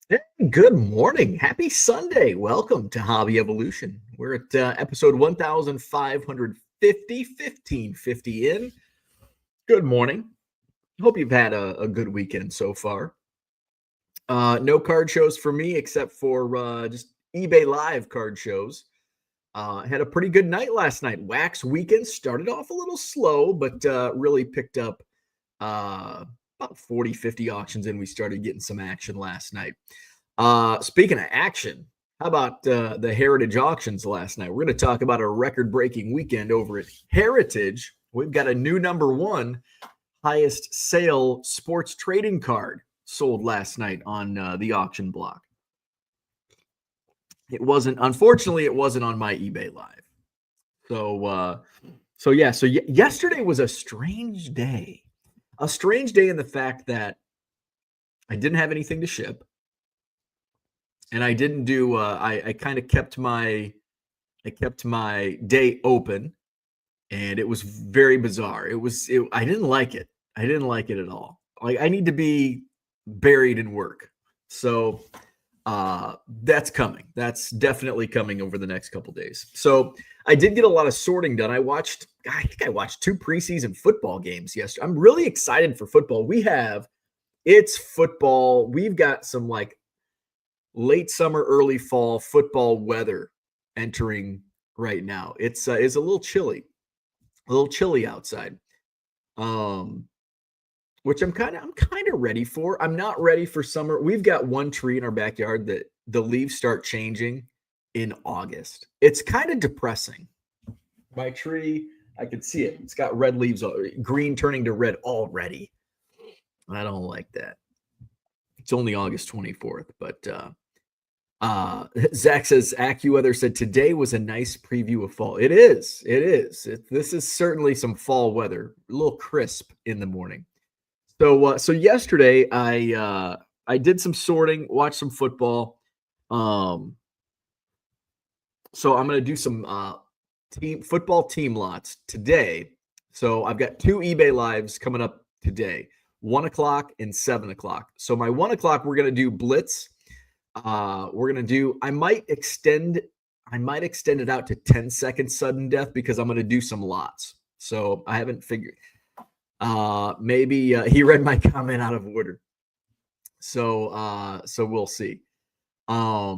Hey, good morning. Happy Sunday. Welcome to Hobby Evolution. We're at episode 1550, 1550 in. Good morning. Hope you've had a good weekend so far. No card shows for me except for just eBay Live card shows. Had a pretty good night last night. Wax weekend started off a little slow, but really picked up about 40, 50 auctions in. We started getting some action last night. Speaking of action, how about the Heritage auctions last night? We're going to talk about a record-breaking weekend over at Heritage. We've got a new number one highest sale sports trading card sold last night on the auction block. Unfortunately, it wasn't on my eBay Live. So yesterday was a strange day. A strange day in the fact that I didn't have anything to ship. And I didn't do I kind of kept my day open, and it was very bizarre. I didn't like it. I didn't like it at all. Like, I need to be buried in work. So that's coming. That's definitely coming over the next couple days. So I did get a lot of sorting done. I think I watched 2 preseason football games yesterday. I'm really excited for football. It's football. We've got some like late summer, early fall football weather entering right now. It's a little chilly outside, which I'm kind of ready for. I'm not ready for summer. We've got one tree in our backyard that the leaves start changing in August. It's kind of depressing. My tree, I can see it. It's got red leaves, green turning to red already. I don't like that. It's only August 24th, but Zach says AccuWeather said today was a nice preview of fall. It is. This is certainly some fall weather. A little crisp in the morning. So yesterday I did some sorting, watched some football. So I'm gonna do some football team lots today. So I've got 2 eBay lives coming up today, 1:00 and 7:00. So my 1:00 we're gonna do blitz. I might extend it out to 10-second sudden death because I'm going to do some lots. So I haven't figured. Maybe he read my comment out of order. So we'll see. I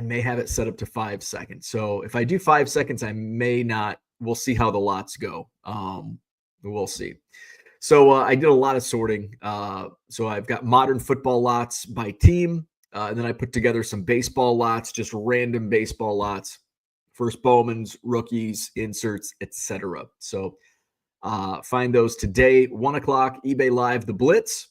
may have it set up to 5 seconds. So if I do 5 seconds, I may not. We'll see how the lots go. We'll see. So I did a lot of sorting. So I've got modern football lots by team. And then I put together some baseball lots, just random baseball lots. First Bowmans, rookies, inserts, etc. So find those today, 1:00, eBay Live, the Blitz.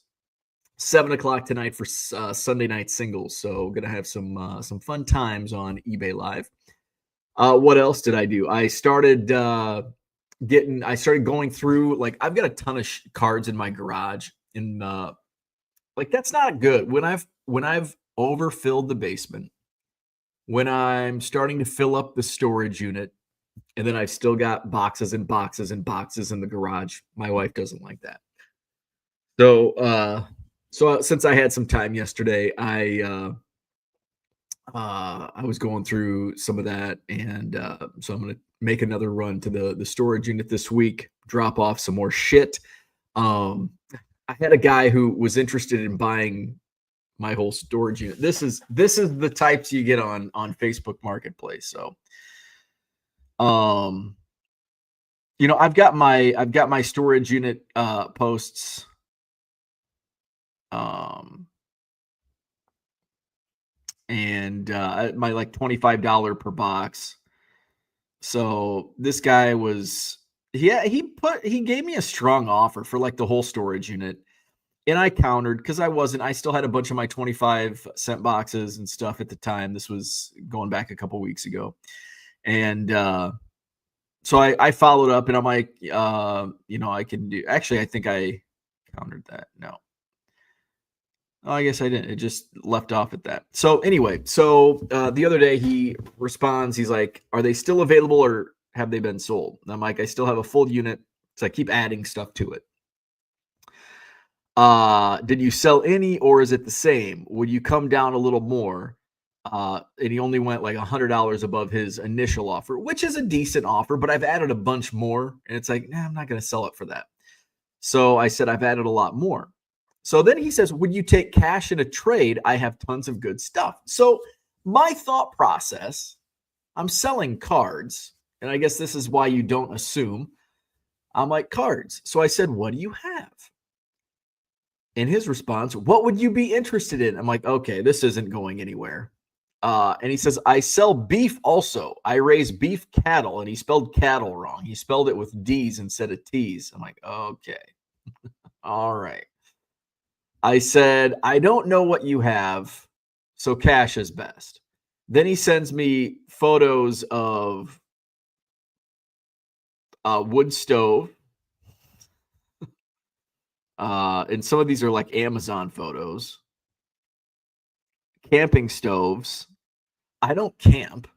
7:00 tonight for Sunday night singles. So going to have some fun times on eBay Live. What else did I do? I started going through, like, I've got a ton of cards in my garage, and like, that's not good. When I've overfilled the basement, when I'm starting to fill up the storage unit, and then I've still got boxes and boxes and boxes in the garage, my wife doesn't like that. So since I had some time yesterday, I was going through some of that, and so I'm going to make another run to the storage unit this week, drop off some more shit. I had a guy who was interested in buying my whole storage unit. This is the types you get on Facebook Marketplace. So, I've got my storage unit posts. And my like $25 per box. So this guy he gave me a strong offer for like the whole storage unit. And I countered because I still had a bunch of my 25-cent boxes and stuff at the time. This was going back a couple weeks ago. And so I followed up, and I'm like, I can do, actually, I think I countered that. No. Oh, I guess I didn't. It just left off at that. So anyway, the other day he responds, he's like, are they still available or have they been sold? And I'm like, I still have a full unit. So I keep adding stuff to it. Did you sell any or is it the same? Would you come down a little more? And he only went like $100 above his initial offer, which is a decent offer, but I've added a bunch more. And it's like, nah, I'm not going to sell it for that. So I said, I've added a lot more. So then he says, would you take cash in a trade? I have tons of good stuff. So my thought process, I'm selling cards. And I guess this is why you don't assume. I'm like, cards. So I said, what do you have? In his response, what would you be interested in? I'm like, okay, this isn't going anywhere. And he says, I sell beef also. I raise beef cattle. And he spelled cattle wrong. He spelled it with D's instead of T's. I'm like, okay. All right. I said, I don't know what you have, so cash is best. Then he sends me photos of a wood stove. And some of these are like Amazon photos. Camping stoves. I don't camp.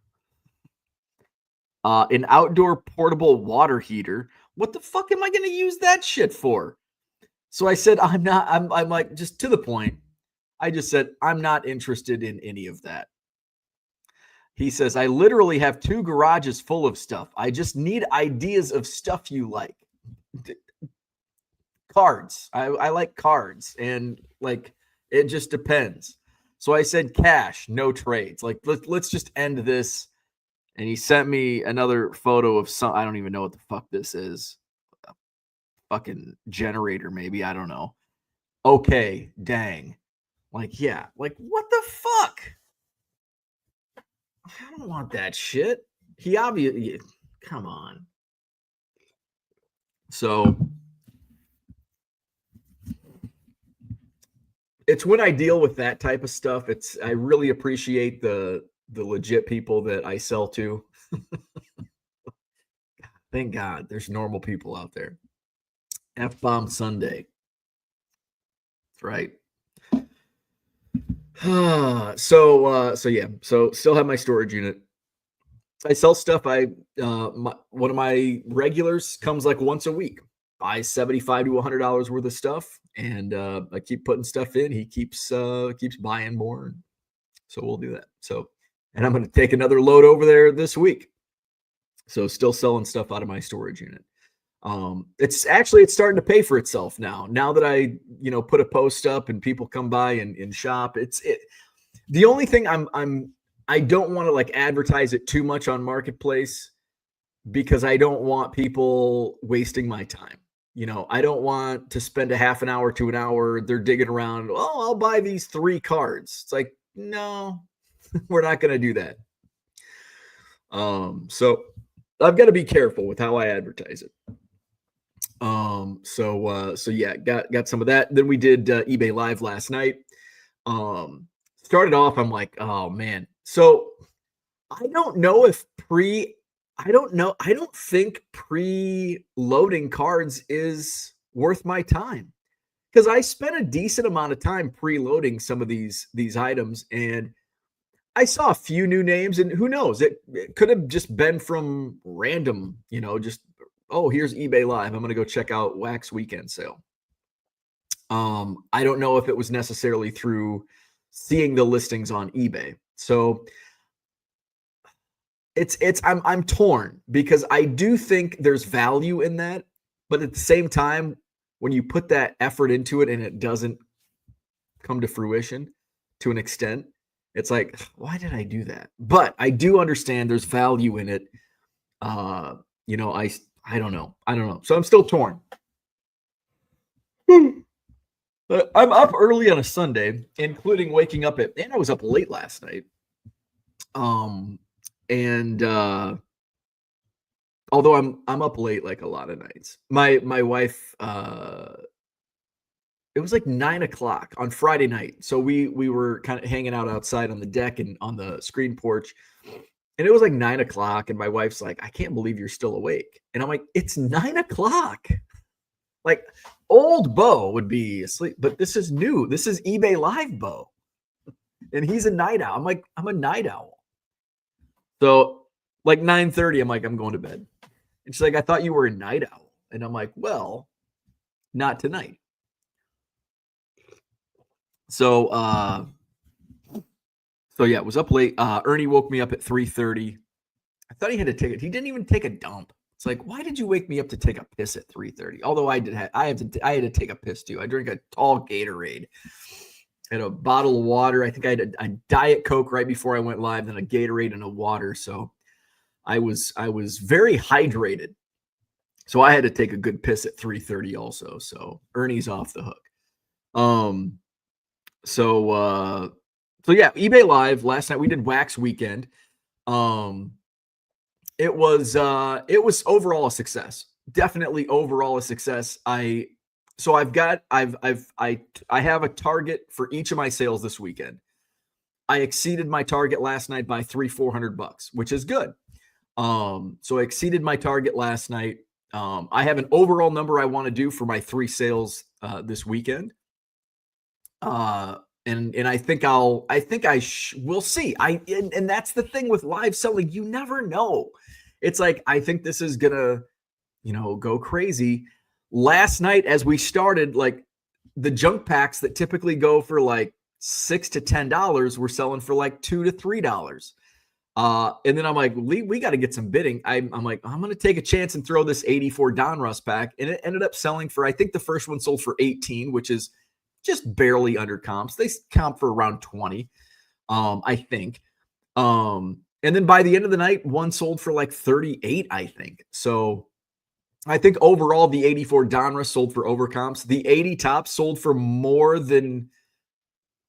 An outdoor portable water heater. What the fuck am I going to use that shit for? So I said, I'm like, just to the point. I just said, I'm not interested in any of that. He says, I literally have 2 garages full of stuff. I just need ideas of stuff you like. Cards. I like cards. And like, it just depends. So I said, cash, no trades. Like, let's just end this. And he sent me another photo of some, I don't even know what the fuck this is. A fucking generator, maybe. I don't know. Okay, dang. Like, yeah. Like, what the fuck? I don't want that shit. He obviously, come on. So it's when I deal with that type of stuff. I really appreciate the legit people that I sell to. Thank God there's normal people out there. F-bomb Sunday. That's right. So yeah. So still have my storage unit. I sell stuff. One of my regulars comes like once a week. Buys $75 to $100 worth of stuff, and I keep putting stuff in. He keeps buying more, so we'll do that. So, and I'm going to take another load over there this week. So, still selling stuff out of my storage unit. It's starting to pay for itself now. Now that I put a post up and people come by and shop, the only thing I don't want to like advertise it too much on Marketplace because I don't want people wasting my time. I don't want to spend a half an hour to an hour. They're digging around. Oh, I'll buy these 3 cards. It's like, no, we're not going to do that. So I've got to be careful with how I advertise it. So yeah, got some of that. Then we did eBay Live last night. Started off, I'm like, oh man. So I don't know if I don't think pre-loading cards is worth my time because I spent a decent amount of time preloading some of these items, and I saw a few new names, and who knows, it could have just been from random, just, oh, here's eBay Live. I'm going to go check out Wax Weekend Sale. I don't know if it was necessarily through seeing the listings on eBay. So I'm torn because I do think there's value in that, but at the same time, when you put that effort into it and it doesn't come to fruition to an extent, it's like, why did I do that? But I do understand there's value in it. I don't know. So I'm still torn. But I'm up early on a Sunday, including waking up and I was up late last night. And although I'm up late like a lot of nights, my wife, it was like 9:00 on Friday night. So we were kind of hanging out outside on the deck and on the screen porch, and it was like 9:00, and my wife's like, I can't believe you're still awake. And I'm like, it's 9:00. Like old Bo would be asleep, but this is new. This is eBay Live Bo, and he's a night owl. I'm like, I'm a night owl. So like 9:30, I'm like, I'm going to bed. And she's like, I thought you were a night owl. And I'm like, well, not tonight. So yeah, it was up late. Ernie woke me up at 3:30. I thought he had to take it. He didn't even take a dump. It's like, why did you wake me up to take a piss at 3:30? Although I had to take a piss too. I drink a tall Gatorade. I had a bottle of water. I think I had a Diet Coke right before I went live, then a Gatorade and a water. So I was very hydrated. So I had to take a good piss at 3:30 also. So Ernie's off the hook. So yeah, eBay Live last night we did Wax Weekend. It was overall a success. Definitely overall a success. I have a target for each of my sales this weekend. I exceeded my target last night by $400, which is good. So I exceeded my target last night. I have an overall number I want to do for my 3 sales this weekend. And I think we'll see. And that's the thing with live selling. You never know. It's like, I think this is gonna, go crazy. Last night, as we started, like the junk packs that typically go for like $6 to $10 were selling for like $2 to $3. And then I'm like, we got to get some bidding. I'm like, I'm going to take a chance and throw this 84 Donruss pack. And it ended up selling for, I think the first one sold for 18, which is just barely under comps. They comp for around 20, I think. And then by the end of the night, one sold for like 38, I think. So I think overall the 84 Donruss sold for over comps. The 80 Tops sold for more than,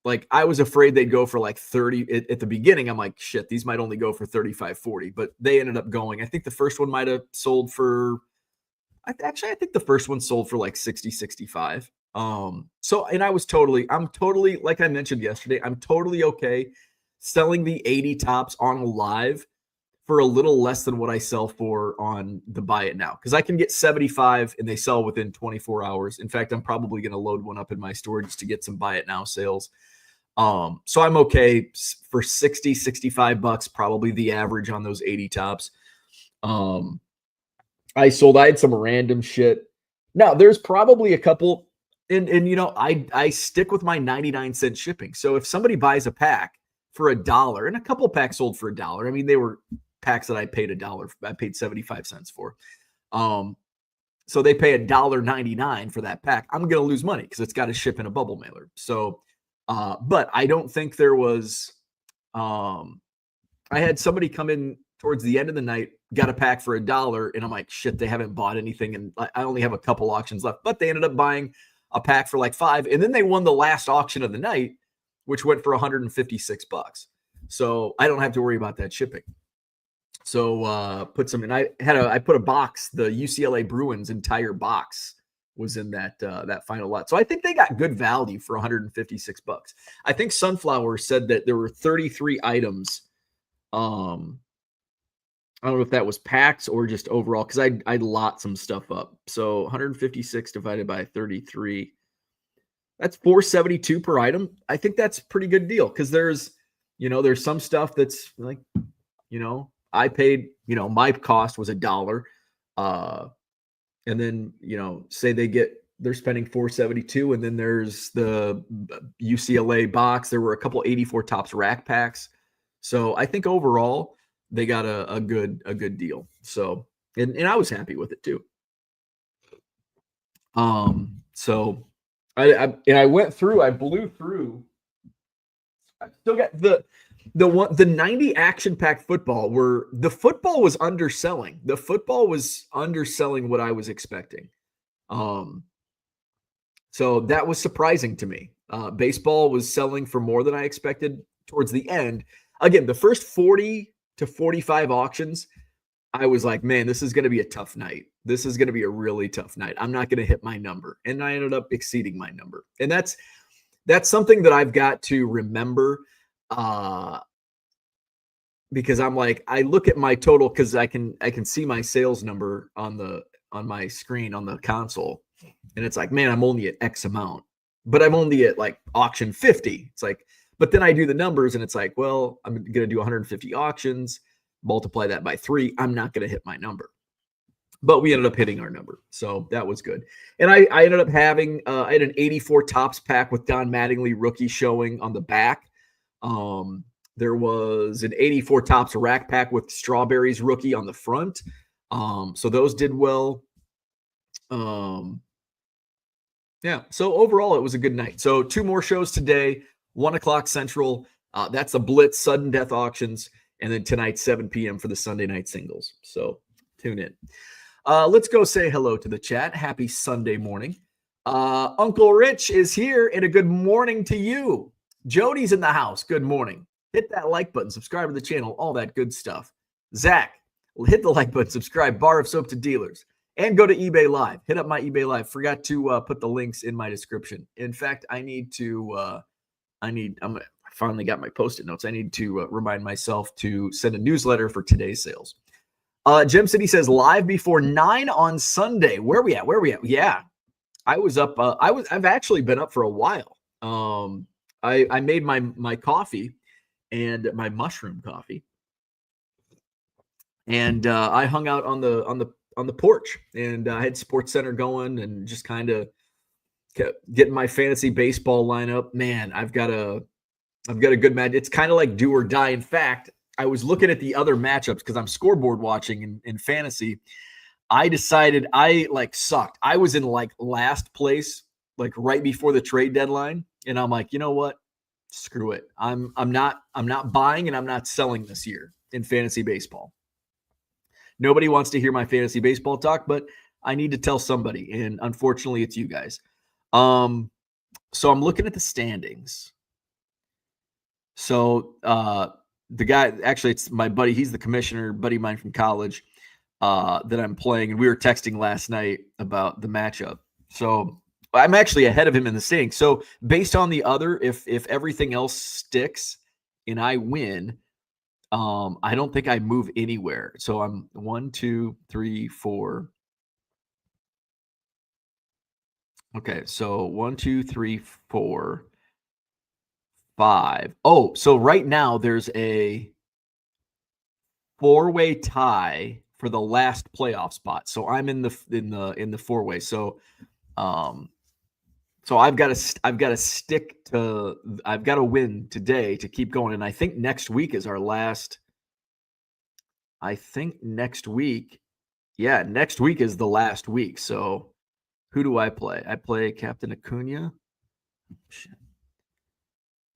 like, I was afraid they'd go for like 30 at the beginning. I'm like, shit, these might only go for 35, 40, but they ended up going. I think the first one might have sold for, I think the first one sold for like 60, 65. So, and I'm totally, like I mentioned yesterday, I'm totally okay selling the 80 Tops on live for a little less than what I sell for on the Buy It Now. Cause I can get 75 and they sell within 24 hours. In fact, I'm probably going to load one up in my store just to get some Buy It Now sales. So I'm okay for 60, $65, probably the average on those 80 Tops. I had some random shit. Now there's probably a couple, and I stick with my 99-cent shipping. So if somebody buys a pack for $1, and a couple packs sold for $1, I mean, they were packs that I paid $1. I paid 75 cents for. So they pay $1.99 for that pack. I'm going to lose money because it's got to ship in a bubble mailer. So, but I don't think there was, I had somebody come in towards the end of the night, got a pack for $1, and I'm like, shit, they haven't bought anything. And I only have a couple auctions left, but they ended up buying a pack for like $5. And then they won the last auction of the night, which went for $156. So I don't have to worry about that shipping. So put some in. I put a box, the UCLA Bruins entire box was in that final lot. So I think they got good value for $156. I think Sunflower said that there were 33 items. I don't know if that was packs or just overall, because I'd lot some stuff up. So 156 divided by 33. That's $472 per item. I think that's a pretty good deal because there's some stuff that's like, I paid, my cost was $1. And then, say they're spending $472, and then there's the UCLA box. There were a couple 84 Tops rack packs. So I think overall they got a good deal. So, and I was happy with it too. So I went through, I blew through. I still got the 90 action pack football, where the football was underselling. The football was underselling what I was expecting. So that was surprising to me. Baseball was selling for more than I expected towards the end. Again, the first 40 to 45 auctions, I was like, man, this is going to be a tough night. This is going to be a really tough night. I'm not going to hit my number. And I ended up exceeding my number. And that's something that I've got to remember, because I'm like, I look at my total, because I can see my sales number on my screen on the console. And it's like, man, I'm only at X amount, but I'm only at like auction 50. It's like, but then I do the numbers and it's like, well, I'm going to do 150 auctions, multiply that by 3. I'm not going to hit my number. but we ended up hitting our number. So that was good. And I ended up having, I had an 84 Topps pack with Don Mattingly rookie showing on the back. There was an 84 Topps rack pack with Strawberries rookie on the front. So those did well. Yeah. So overall, it was a good night. So 2 more shows today, 1 o'clock Central. That's the Blitz sudden death auctions. And then tonight, 7 p.m. for the Sunday night singles. So tune in. Let's go say hello to the chat. Happy Sunday morning. Uncle Rich is here, and a good morning to you. Jody's in the house. Good morning. Hit that like button, subscribe to the channel, all that good stuff. Zach, hit the like button, subscribe, Bar of Soap to Dealers, and go to eBay Live. Hit up my eBay Live. Forgot to put the links in my description. In fact, I finally got my Post-it notes. I need to remind myself to send a newsletter for today's sales. Gem City says live before 9 on Sunday. Where we at? Yeah, I was up. I've actually been up for a while. I made my coffee and my mushroom coffee, and I hung out on the porch, and I had Sports Center going, and just kind of getting my fantasy baseball lineup. Man, I've got a good match. It's kind of like do or die. In fact, I was looking at the other matchups because I'm scoreboard watching in fantasy. I decided I sucked. I was in last place, right before the trade deadline. And I'm like, you know what? Screw it. I'm not buying and I'm not selling this year in fantasy baseball. Nobody wants to hear my fantasy baseball talk, but I need to tell somebody. And unfortunately, it's you guys. So I'm looking at the standings. So the guy, actually, it's my buddy. He's the commissioner, buddy of mine from college that I'm playing. And we were texting last night about the matchup. So I'm actually ahead of him in the standings. So based on the other, if everything else sticks and I win, I don't think I move anywhere. So I'm 1, 2, 3, 4. Okay, so 1, 2, 3, 4, 5. Oh, so right now there's a 4-way tie for the last playoff spot. So I'm in the 4-way. So so I've got to win today to keep going. And I think next week is our last. Next week is the last week. So who do I play? I play Captain Acuna. Shit.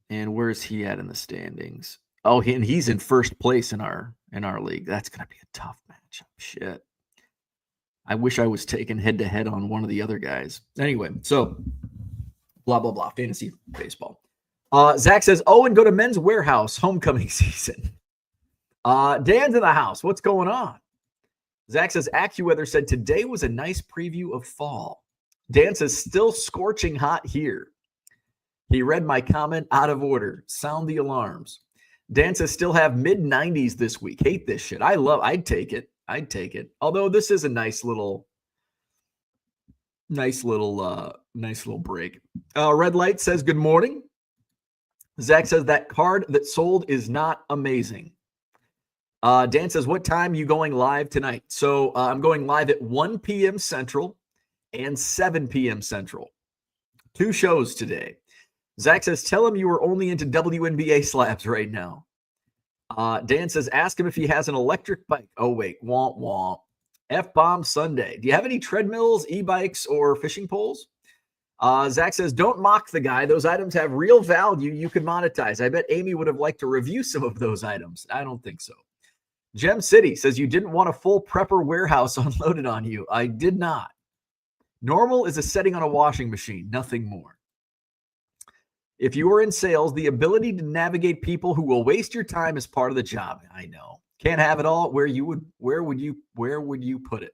And where's he at in the standings? Oh, he's in first place in our league. That's gonna be a tough matchup. Shit. I wish I was taking head to head on one of the other guys. Anyway, so blah blah blah. Fantasy baseball. Zach says, "Oh, and go to Men's Warehouse homecoming season." Dan's in the house. What's going on? Zach says, AccuWeather said today was a nice preview of fall. Dan says, still scorching hot here. He read my comment out of order. Sound the alarms. Dan says, still have mid-90s this week. Hate this shit. I'd take it. Although this is a nice little break. Red Light says, good morning. Zach says, that card that sold is not amazing. Dan says, what time are you going live tonight? So I'm going live at 1 p.m. Central and 7 p.m. Central. 2 shows today. Zach says, tell him you were only into WNBA slabs right now. Dan says, ask him if he has an electric bike. Oh, wait. Womp womp. F-bomb Sunday. Do you have any treadmills, e-bikes, or fishing poles? Zach says, don't mock the guy. Those items have real value you could monetize. I bet Amy would have liked to review some of those items. I don't think so. Gem City says, you didn't want a full prepper warehouse unloaded on you. I did not. Normal is a setting on a washing machine, nothing more. If you are in sales, the ability to navigate people who will waste your time is part of the job. I know. Can't have it all. Where would you put it?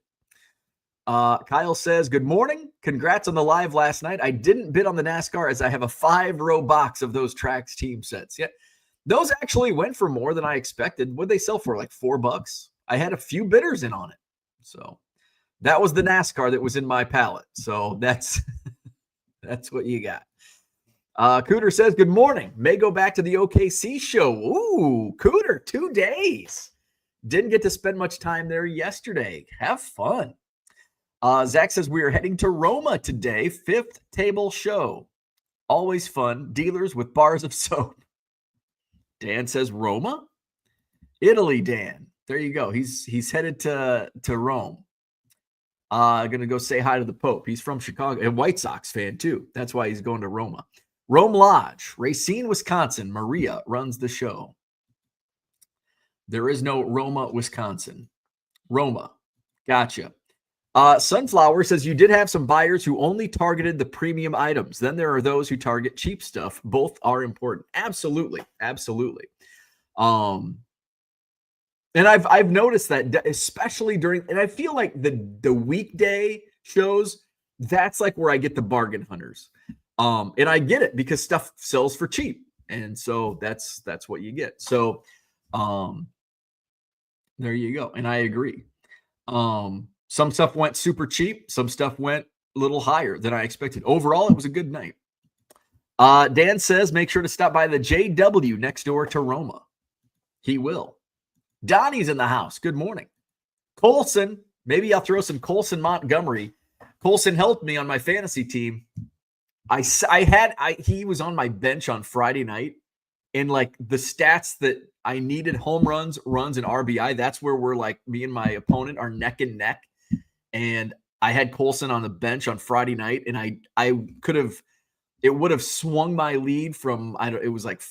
Kyle says, good morning. Congrats on the live last night. I didn't bid on the NASCAR as I have a 5-row box of those Trax team sets. Yeah. Those actually went for more than I expected. What'd they sell for? Like $4? I had a few bidders in on it. So that was the NASCAR that was in my pallet. So that's what you got. Cooter says, good morning. May go back to the OKC show. Ooh, Cooter, 2 days. Didn't get to spend much time there yesterday. Have fun. Zach says we are heading to Roma today. 5th table show. Always fun. Dealers with bars of soap. Dan says Roma? Italy, Dan. There you go. He's headed to Rome. Gonna go say hi to the Pope. He's from Chicago and White Sox fan too. That's why he's going to Roma. Rome Lodge, Racine, Wisconsin. Maria runs the show. There is no Roma, Wisconsin. Roma. Gotcha. Sunflower says you did have some buyers who only targeted the premium items. Then there are those who target cheap stuff. Both are important. Absolutely. Absolutely. And I've noticed that, especially during, and I feel like the weekday shows, that's like where I get the bargain hunters. And I get it because stuff sells for cheap. And so that's what you get. So there you go. And I agree. Some stuff went super cheap. Some stuff went a little higher than I expected. Overall, it was a good night. Dan says, make sure to stop by the JW next door to Roma. He will. Donnie's in the house. Good morning. Colson, maybe I'll throw some Colson Montgomery. Colson helped me on my fantasy team. He was on my bench on Friday night, and like the stats that I needed, home runs, and RBI, that's where we're like, me and my opponent are neck and neck. And I had Colson on the bench on Friday night, and I could have, it would have swung my lead from, it was like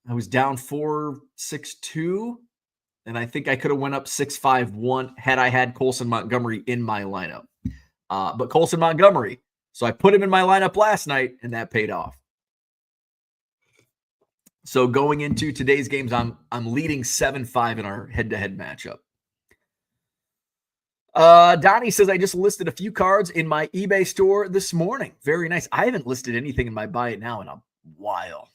I was down 4-6-2, and I think I could have went up 6-5-1 had I had Colson Montgomery in my lineup. But Colson Montgomery, so I put him in my lineup last night, and that paid off. So going into today's games, I'm leading 7-5 in our head-to-head matchup. Donnie says, I just listed a few cards in my eBay store this morning. Very nice. I haven't listed anything in my Buy It Now in a while.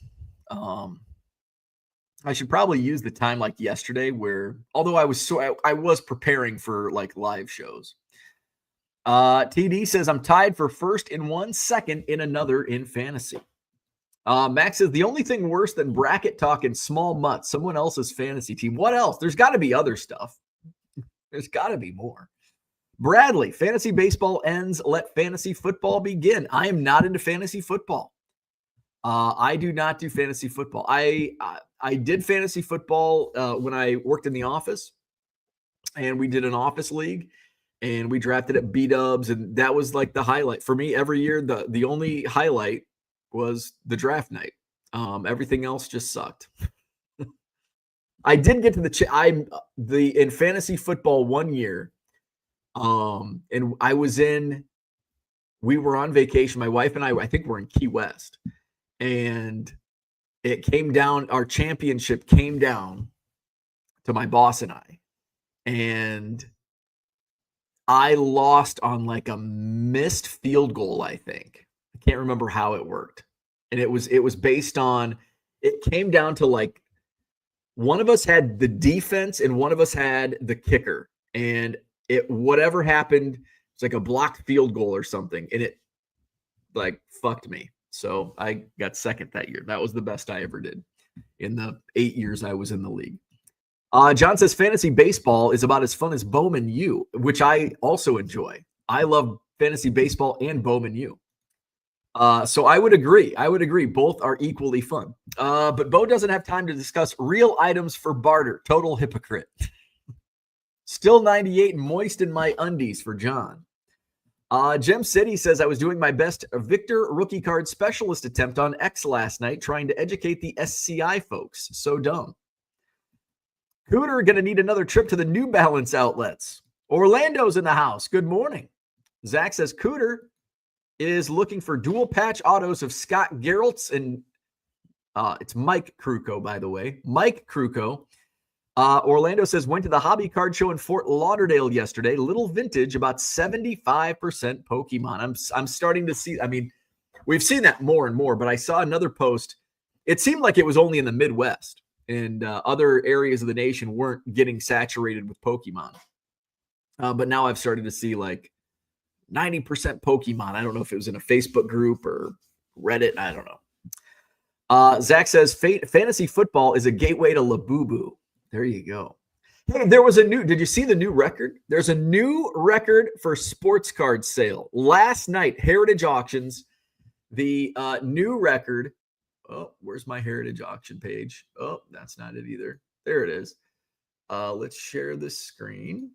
I should probably use the time like yesterday where, although I was preparing for like live shows. TD says, I'm tied for first in one, second in another in fantasy. Max says, the only thing worse than bracket talk and small mutts, someone else's fantasy team. What else? There's got to be other stuff. There's got to be more. Bradley, fantasy baseball ends. Let fantasy football begin. I am not into fantasy football. I do not do fantasy football. I did fantasy football when I worked in the office, and we did an office league, and we drafted at B-dubs, and that was like the highlight for me every year. The only highlight was the draft night. Everything else just sucked. I did get to in fantasy football one year, and we were on vacation. My wife and I think we're in Key West. And it came down, our championship came down to my boss and I. And I lost on like a missed field goal, I think. I can't remember how it worked. And it was based on, it came down to like, one of us had the defense and one of us had the kicker. And whatever happened, it's like a blocked field goal or something. And it like fucked me. So I got second that year. That was the best I ever did in the 8 years I was in the league. John says fantasy baseball is about as fun as Bowman U, which I also enjoy. I love fantasy baseball and Bowman U. So I would agree. Both are equally fun. But Bo doesn't have time to discuss real items for barter. Total hypocrite. Still 98 moist in my undies for John. Gem City says, I was doing my best Victor rookie card specialist attempt on X last night, trying to educate the SCI folks. So dumb. Cooter going to need another trip to the New Balance outlets. Orlando's in the house. Good morning. Zach says Cooter is looking for dual patch autos of Scott Geralt's, and it's Mike Kruko, by the way. Mike Kruko. Orlando says, went to the hobby card show in Fort Lauderdale yesterday. Little vintage, about 75% Pokemon. I'm starting to see, I mean, we've seen that more and more, but I saw another post. It seemed like it was only in the Midwest, and other areas of the nation weren't getting saturated with Pokemon. But now I've started to see like 90% Pokemon. I don't know if it was in a Facebook group or Reddit. I don't know. Zach says, fantasy football is a gateway to Labubu. There you go. Hey, there was a new, did you see the new record? There's a new record for sports card sale. Last night, Heritage Auctions, the new record. Oh, where's my Heritage Auction page? Oh, that's not it either. There it is. Let's share this screen.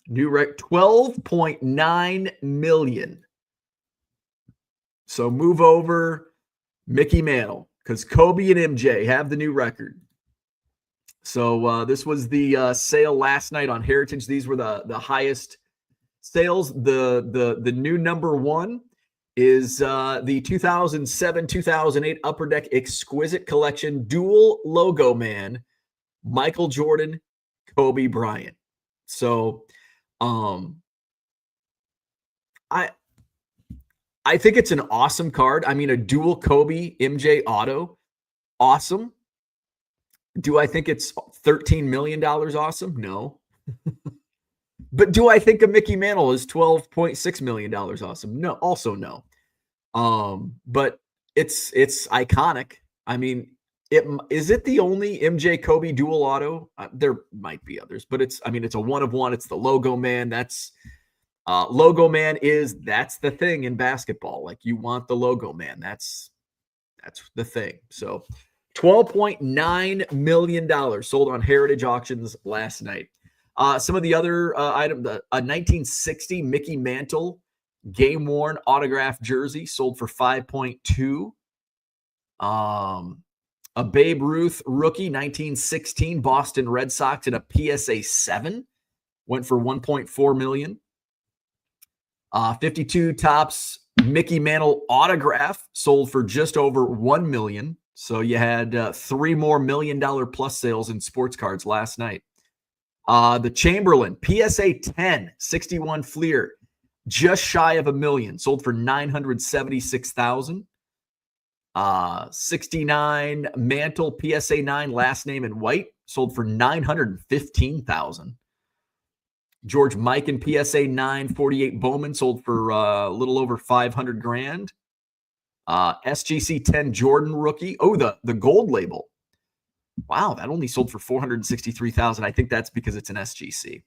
New record, 12.9 million. So move over Mickey Mantle because Kobe and MJ have the new record. So this was the sale last night on Heritage. These were the highest sales. The new number one is the 2007-2008 Upper Deck Exquisite Collection Dual Logo Man, Michael Jordan, Kobe Bryant. So I think it's an awesome card. I mean, a dual Kobe MJ auto, awesome. Do I think it's $13 million awesome? No. But do I think a Mickey Mantle is $12.6 million awesome? No, also no. But it's iconic. I mean, is it the only MJ Kobe dual auto? There might be others, but it's a one of one. It's the Logo Man. That's Logo Man that's the thing in basketball. Like, you want the Logo Man. That's the thing. So $12.9 million sold on Heritage Auctions last night. Some of the other items, a 1960 Mickey Mantle game-worn autographed jersey sold for $5.2. A Babe Ruth rookie 1916 Boston Red Sox in a PSA 7 went for $1.4 million. 52 Topps Mickey Mantle autograph sold for just over $1 million. So you had 3 more $1 million plus sales in sports cards last night. The Chamberlain PSA 10 61 Fleer, just shy of $1 million, sold for $976,000. 69 Mantle PSA 9 last name in white sold for $915,000. George Mikan PSA 9 48 Bowman sold for a little over $500,000. SGC 10 Jordan rookie. Oh, the gold label. Wow, that only sold for $463,000. I think that's because it's an SGC.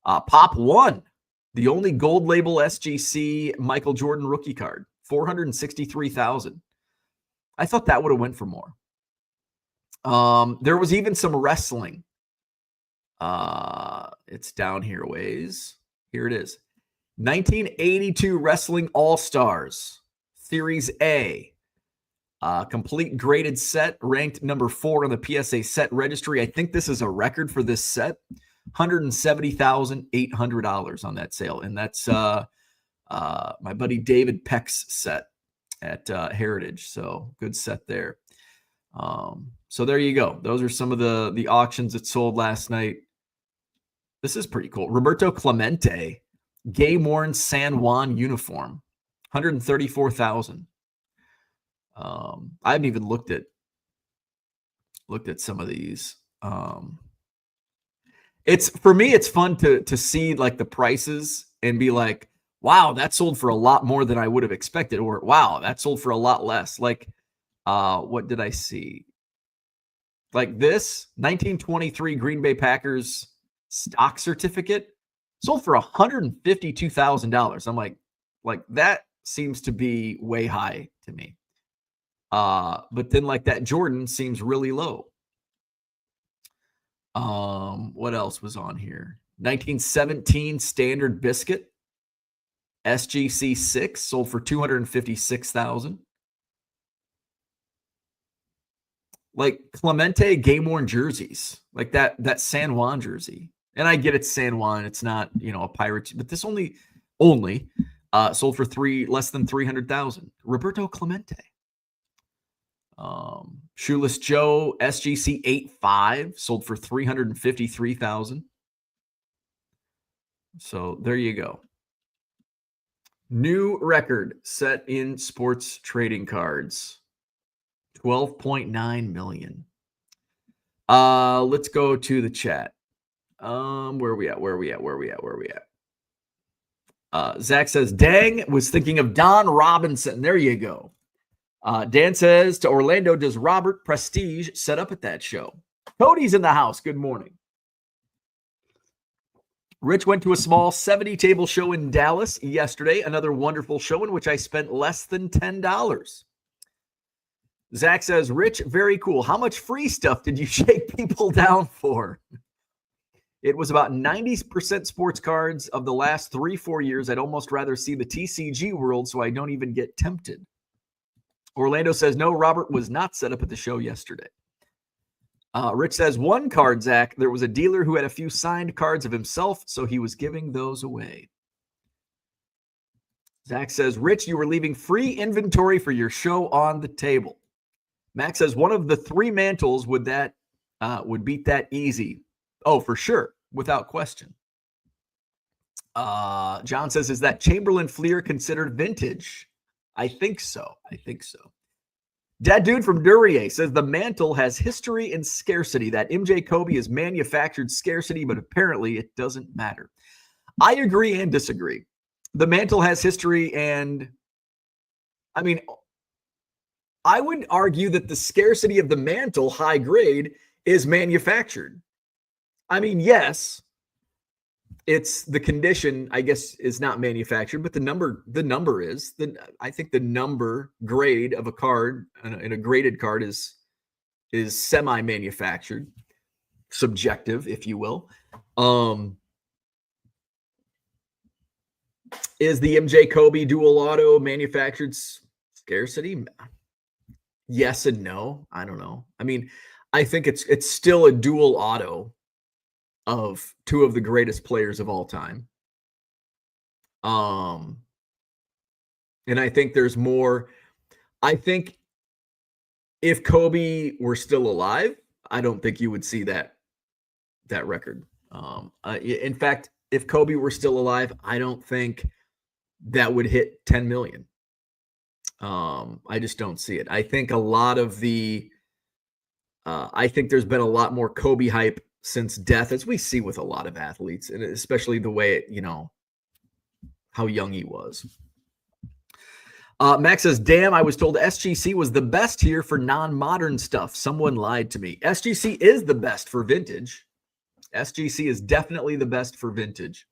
Pop 1, the only gold label SGC Michael Jordan rookie card, $463,000. I thought that would have went for more. There was even some wrestling. It's down here ways. Here it is. 1982 Wrestling All-Stars, Series A. Complete graded set, ranked number 4 on the PSA set registry. I think this is a record for this set. $170,800 on that sale. And that's my buddy David Peck's set at Heritage. So good set there. So there you go. Those are some of the auctions that sold last night. This is pretty cool. Roberto Clemente, game-worn San Juan uniform, $134,000. I haven't even looked at some of these. It's for me, it's fun to see like the prices and be like, wow, that sold for a lot more than I would have expected, or wow, that sold for a lot less. Like, what did I see? Like this 1923 Green Bay Packers stock certificate sold for $152,000. I'm like that seems to be way high to me. But then like that Jordan seems really low. What else was on here? 1917 Standard Biscuit SGC 6 sold for $256,000. Like Clemente game-worn jerseys, like that San Juan jersey. And I get it's San Juan, it's not, a Pirates, but this only sold for less than $300,000. Roberto Clemente. Shoeless Joe SGC 8.5 sold for $353,000. So there you go. New record set in sports trading cards. 12.9 million. Let's go to the chat. Where are we at? Zach says, dang, was thinking of Don Robinson. There you go. Dan says, to Orlando, does Robert Prestige set up at that show? Cody's in the house. Good morning. Rich went to a small 70-table show in Dallas yesterday. Another wonderful show in which I spent less than $10. Zach says, Rich, very cool. How much free stuff did you shake people down for? It was about 90% sports cards of the last 3-4 years. I'd almost rather see the TCG world so I don't even get tempted. Orlando says, no, Robert was not set up at the show yesterday. Rich says, one card, Zach. There was a dealer who had a few signed cards of himself, so he was giving those away. Zach says, Rich, you were leaving free inventory for your show on the table. Max says, one of the 3 mantles would beat that easy. Oh, for sure, without question. John says, is that Chamberlain Fleer considered vintage? I think so. Dad Dude from Duryea says the mantle has history and scarcity. That MJ Kobe is manufactured scarcity, but apparently it doesn't matter. I agree and disagree. The mantle has history, and I mean, I would argue that the scarcity of the mantle, high grade, is manufactured. I mean, yes, it's the condition, I guess, is not manufactured, but the number is. I think the number grade of a card in a graded card is semi-manufactured, subjective, if you will. Is the MJ Kobe dual auto manufactured scarcity? Yes and no. I don't know. I mean, I think it's still a dual auto of 2 of the greatest players of all time. And I think there's more. I think if Kobe were still alive, I don't think you would see that record. In fact, if Kobe were still alive, I don't think that would hit 10 million. I just don't see it. I think a lot of I think there's been a lot more Kobe hype since death, as we see with a lot of athletes, and especially the way, how young he was. Max says, damn, I was told SGC was the best here for non-modern stuff. Someone lied to me. SGC is the best for vintage. SGC is definitely the best for vintage.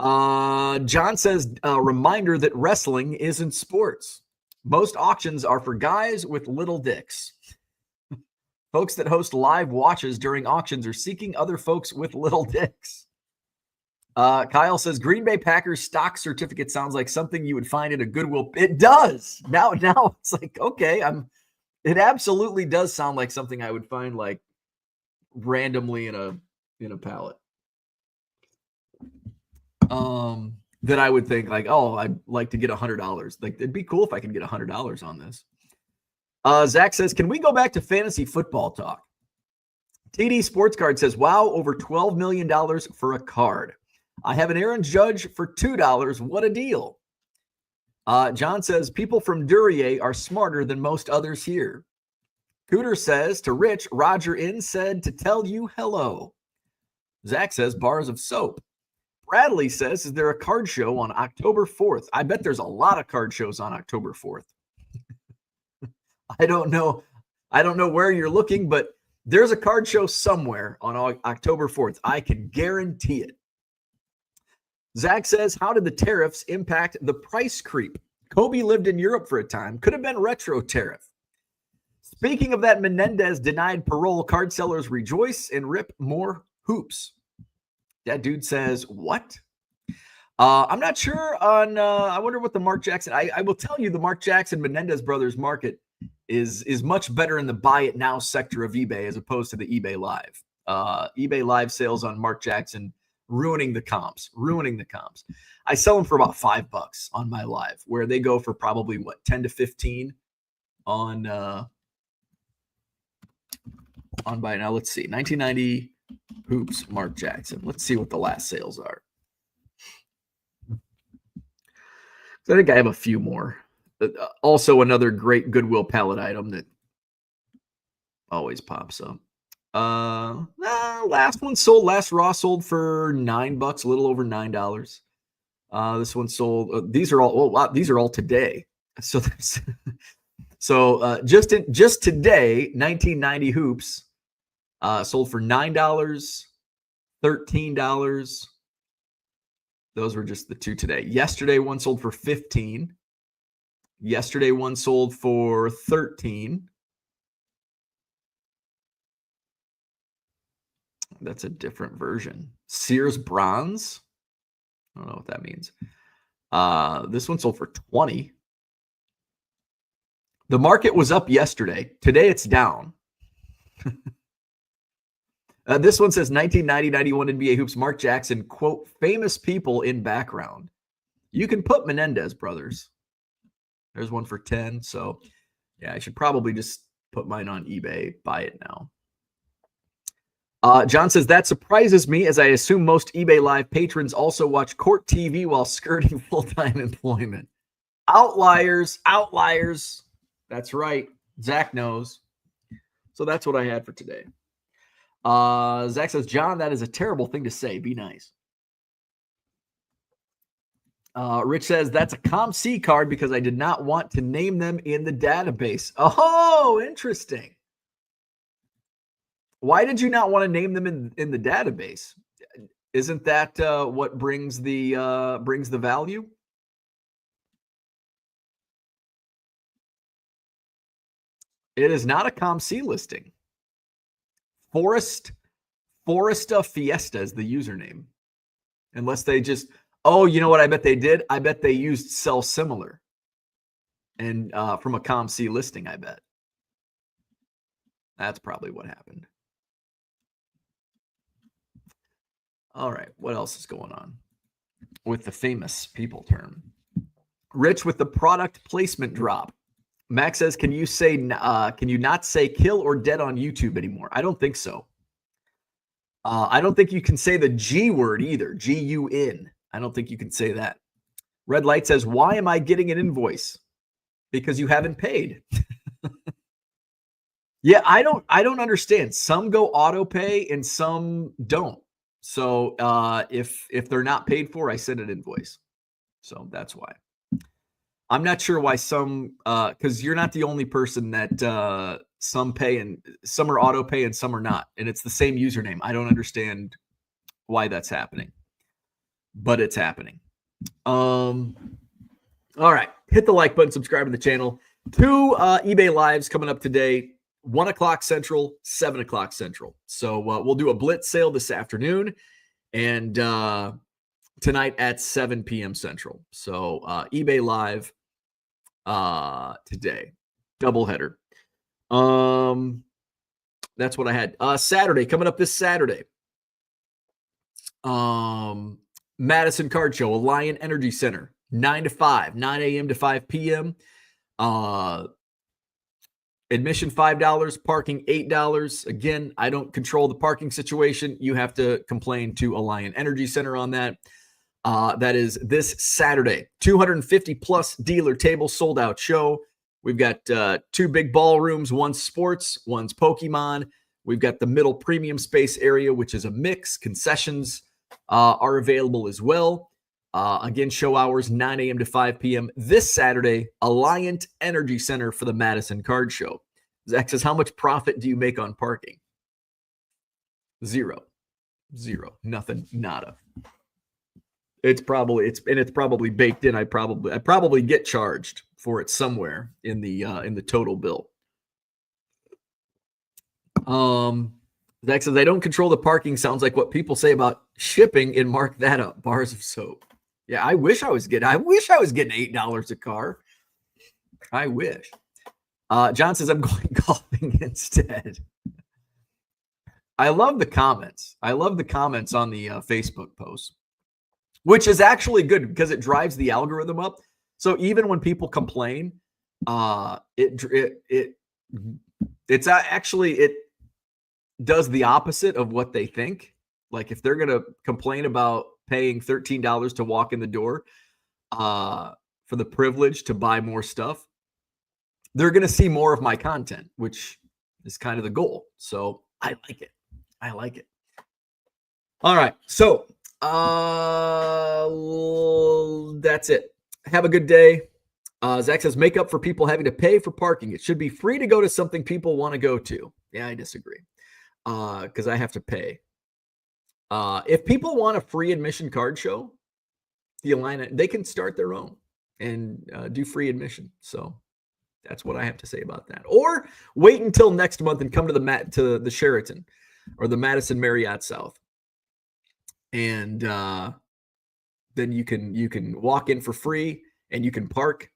John says, a reminder that wrestling isn't sports. Most auctions are for guys with little dicks. Folks that host live watches during auctions are seeking other folks with little dicks. Kyle says, Green Bay Packers stock certificate sounds like something you would find at a Goodwill. It does. Now it's like, okay, it absolutely does sound like something I would find like randomly in a pallet. That I would think like, oh, I'd like to get $100. Like, it'd be cool if I could get $100 on this. Zach says, can we go back to fantasy football talk? TD Sports Card says, wow, over $12 million for a card. I have an Aaron Judge for $2. What a deal. John says, people from Duryea are smarter than most others here. Cooter says, to Rich, Roger In said to tell you hello. Zach says, bars of soap. Bradley says, is there a card show on October 4th? I bet there's a lot of card shows on October 4th. I don't know where you're looking, but there's a card show somewhere on October 4th. I can guarantee it. Zach says, how did the tariffs impact the price creep? Kobe lived in Europe for a time. Could have been retro tariff. Speaking of that, Menendez denied parole. Card sellers rejoice and rip more hoops. That dude says, what? I'm not sure on, I wonder what the Mark Jackson, I will tell you the Mark Jackson Menendez brothers market is much better in the buy it now sector of eBay as opposed to the eBay Live. eBay Live sales on Mark Jackson ruining the comps. I sell them for about $5 on my Live, where they go for probably 10 to 15 on buy now. Let's see, 1990 hoops Mark Jackson. Let's see what the last sales are. I think I have a few more. Also, another great Goodwill pallet item that always pops up. Last raw sold for $9, a little over $9. This one sold. These are all today. So that's just today. 1990 hoops Sold for $9, $13. Those were just the two today. Yesterday, one sold for $15. Yesterday, one sold for $13. That's a different version. Sears Bronze. I don't know what that means. This one sold for $20. The market was up yesterday. Today it's down. This one says 1990-91 NBA Hoops, Mark Jackson, quote, famous people in background. You can put Menendez brothers. There's one for 10. So, yeah, I should probably just put mine on eBay, buy it now. John says, that surprises me, as I assume most eBay Live patrons also watch Court TV while skirting full-time employment. Outliers. That's right. Zach knows. So that's what I had for today. Zach says, John, that is a terrible thing to say. Be nice. Rich says, that's a ComC card because I did not want to name them in the database. Oh, interesting. Why did you not want to name them in the database? Isn't that what brings the value? It is not a ComC listing. Foresta Fiesta is the username. Unless they just, oh, you know what I bet they did? I bet they used Sell Similar. And from a ComC listing, I bet. That's probably what happened. All right, what else is going on with the famous people term? Rich with the product placement drop. Max says, can you not say kill or dead on YouTube anymore? I don't think so. I don't think you can say the G word either. G-U-N. I don't think you can say that. Red Light says, why am I getting an invoice? Because you haven't paid. Yeah, I don't understand. Some go auto pay and some don't. So if they're not paid for, I send an invoice. So that's why. I'm not sure why some, because you're not the only person that some pay and some are auto pay and some are not. And it's the same username. I don't understand why that's happening, but it's happening. All right. Hit the like button, subscribe to the channel. 2 eBay Lives coming up today, 1 o'clock Central, 7 o'clock Central. So we'll do a blitz sale this afternoon and tonight at 7 p.m. Central. So eBay Live today, doubleheader. That's what I had. Saturday, coming up this Saturday. Madison Card Show, Alliant Energy Center, 9 to 5, 9 a.m. to 5 p.m. Admission $5, parking $8. Again, I don't control the parking situation. You have to complain to Alliant Energy Center on that. That is this Saturday. 250 plus dealer table sold out show. We've got 2 big ballrooms, one's sports, one's Pokemon. We've got the middle premium space area, which is a mix. Concessions are available as well. Again, show hours 9 a.m. to 5 p.m. this Saturday, Alliant Energy Center for the Madison Card Show. Zach says, how much profit do you make on parking? Zero. Nothing. Nada. It's probably baked in. I probably get charged for it somewhere in the total bill. Zach says, I don't control the parking. Sounds like what people say about shipping, and mark that up. Bars of soap. Yeah, I wish I was getting $8 a car. I wish. John says, I'm going golfing instead. I love the comments. I love the comments on the Facebook post, which is actually good because it drives the algorithm up. So even when people complain, it does the opposite of what they think. Like if they're going to complain about paying $13 to walk in the door for the privilege to buy more stuff, they're going to see more of my content, which is kind of the goal. So I like it. All right. So that's it. Have a good day. Zach says, make up for people having to pay for parking. It should be free to go to something people want to go to. Yeah, I disagree. because I have to pay. If people want a free admission card show, the Illini, they can start their own and do free admission. So that's what I have to say about that. Or wait until next month and come to the Sheraton or the Madison Marriott South, and then you can walk in for free and you can park.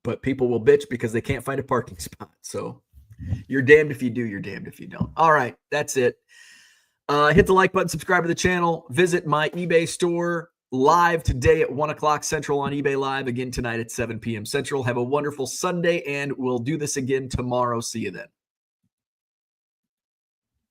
But people will bitch because they can't find a parking spot. So you're damned if you do, you're damned if you don't. All right, that's it. Hit the like button, subscribe to the channel, visit my eBay store live today at 1 o'clock Central on eBay Live, again tonight at 7 p.m. Central. Have a wonderful Sunday, and we'll do this again tomorrow. See you then.